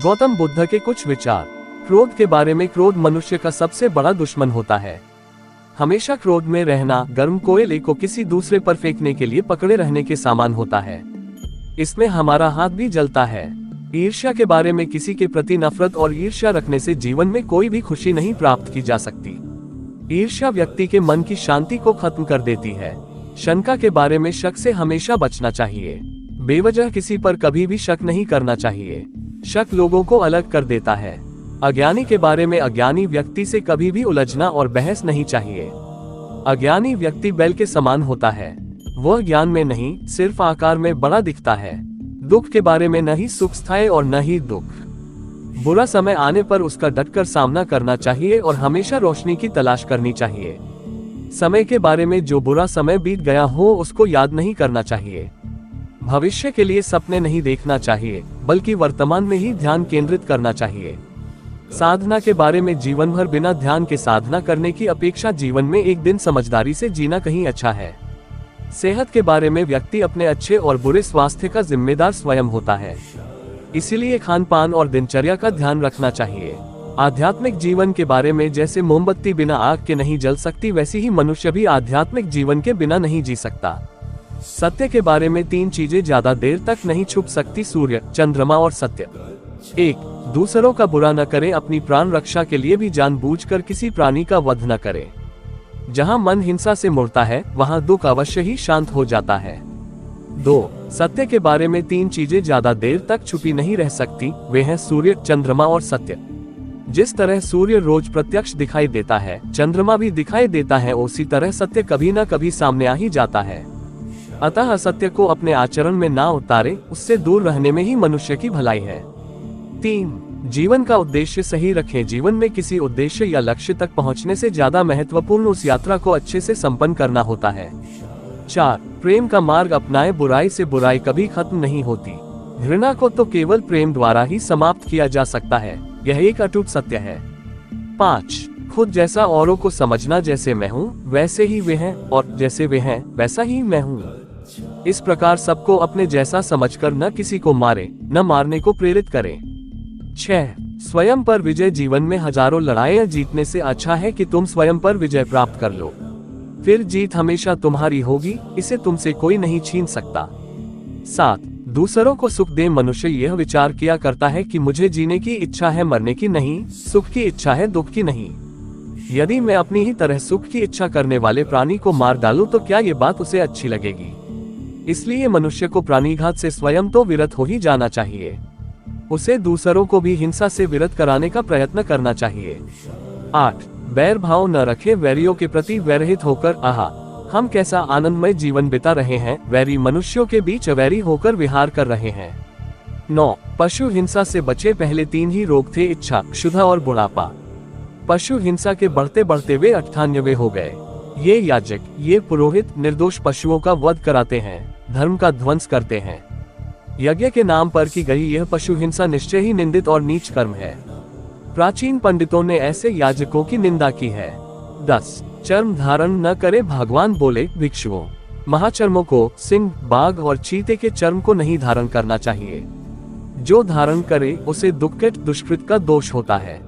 गौतम बुद्ध के कुछ विचार। क्रोध के बारे में। क्रोध मनुष्य का सबसे बड़ा दुश्मन होता है। हमेशा क्रोध में रहना गर्म कोयले को किसी दूसरे पर फेंकने के लिए पकड़े रहने के समान होता है। इसमें हमारा हाथ भी जलता है। ईर्ष्या के बारे में। किसी के प्रति नफरत और ईर्ष्या रखने से जीवन में कोई भी खुशी नहीं प्राप्त की जा सकती। ईर्ष्या व्यक्ति के मन की शांति को खत्म कर देती है। शंका के बारे में। शक से हमेशा बचना चाहिए। बेवजह किसी पर कभी भी शक नहीं करना चाहिए। शक लोगों को अलग कर देता है। अज्ञानी के बारे में। अज्ञानी व्यक्ति से कभी भी उलझना और बहस नहीं चाहिए। अज्ञानी व्यक्ति बैल के समान होता है। वह ज्ञान में नहीं, सिर्फ आकार में बड़ा दिखता है। दुख के बारे में। न ही सुख स्थायी और न ही दुख। बुरा समय आने पर उसका डटकर सामना करना चाहिए और हमेशा रोशनी की तलाश करनी चाहिए। समय के बारे में। जो बुरा समय बीत गया हो उसको याद नहीं करना चाहिए। भविष्य के लिए सपने नहीं देखना चाहिए, बल्कि वर्तमान में ही ध्यान केंद्रित करना चाहिए। साधना के बारे में। जीवन भर बिना ध्यान के साधना करने की अपेक्षा जीवन में एक दिन समझदारी से जीना कहीं अच्छा है। सेहत के बारे में। व्यक्ति अपने अच्छे और बुरे स्वास्थ्य का जिम्मेदार स्वयं होता है, इसीलिए खान पान और दिनचर्या का ध्यान रखना चाहिए। आध्यात्मिक जीवन के बारे में। जैसे मोमबत्ती बिना आग के नहीं जल सकती, वैसे ही मनुष्य भी आध्यात्मिक जीवन के बिना नहीं जी सकता। सत्य के बारे में। 3 चीजें ज्यादा देर तक नहीं छुप सकती, सूर्य, चंद्रमा और सत्य। 1. दूसरों का बुरा न करें। अपनी प्राण रक्षा के लिए भी जानबूझकर किसी प्राणी का वध न करें। जहां मन हिंसा से मुड़ता है वहां दुख अवश्य ही शांत हो जाता है। 2. सत्य के बारे में। 3 चीजें ज्यादा देर तक छुपी नहीं रह सकती, वे हैं सूर्य, चंद्रमा और सत्य। जिस तरह सूर्य रोज प्रत्यक्ष दिखाई देता है, चंद्रमा भी दिखाई देता है, उसी तरह सत्य कभी न कभी सामने आ ही जाता है। अतः असत्य को अपने आचरण में ना उतारे, उससे दूर रहने में ही मनुष्य की भलाई है। 3. जीवन का उद्देश्य सही रखें। जीवन में किसी उद्देश्य या लक्ष्य तक पहुंचने से ज्यादा महत्वपूर्ण उस यात्रा को अच्छे से संपन्न करना होता है। 4. प्रेम का मार्ग अपनाएं। बुराई से बुराई कभी खत्म नहीं होती। घृणा को तो केवल प्रेम द्वारा ही समाप्त किया जा सकता है, यह एक अटूट सत्य है। 5. खुद जैसा औरों को समझना। जैसे मैं हूँ वैसे ही वे हैं, और जैसे वे हैं वैसा ही मैं हूँ। इस प्रकार सबको अपने जैसा समझकर न किसी को मारे, न मारने को प्रेरित करें। 6. स्वयं पर विजय। जीवन में हजारों लड़ाइयां जीतने से अच्छा है कि तुम स्वयं पर विजय प्राप्त कर लो, फिर जीत हमेशा तुम्हारी होगी, इसे तुमसे कोई नहीं छीन सकता। 7. दूसरों को सुख दे। मनुष्य यह विचार किया करता है कि मुझे जीने की इच्छा है, मरने की नहीं। सुख की इच्छा है, दुख की नहीं। यदि मैं अपनी ही तरह सुख की इच्छा करने वाले प्राणी को मार डालूं तो क्या ये बात उसे अच्छी लगेगी? इसलिए मनुष्य को प्राणीघात से स्वयं तो विरत हो ही जाना चाहिए। उसे दूसरों को भी हिंसा से विरत कराने का प्रयत्न करना चाहिए। 8. बैर भाव न रखे। वैरियों के प्रति वैरहित होकर आहा, हम कैसा आनंदमय जीवन बिता रहे हैं, वैरी मनुष्यों के बीच अवैरी होकर विहार कर रहे हैं। 9. पशु हिंसा से बचे। पहले 3 ही रोग थे, इच्छा, क्षुधा और बुढ़ापा। पशु हिंसा के बढ़ते बढ़ते वे 98 हो गए। ये याजक, ये पुरोहित निर्दोष पशुओं का वध कराते हैं, धर्म का ध्वंस करते हैं। यज्ञ के नाम पर की गई यह पशु हिंसा निश्चय ही निंदित और नीच कर्म है। प्राचीन पंडितों ने ऐसे याजकों की निंदा की है। 10. चर्म धारण न करे। भगवान बोले, भिक्षुओं, महाचर्मों को, सिंह, बाघ और चीते के चर्म को नहीं धारण करना चाहिए। जो धारण करे उसे दुष्कृत का दोष होता है।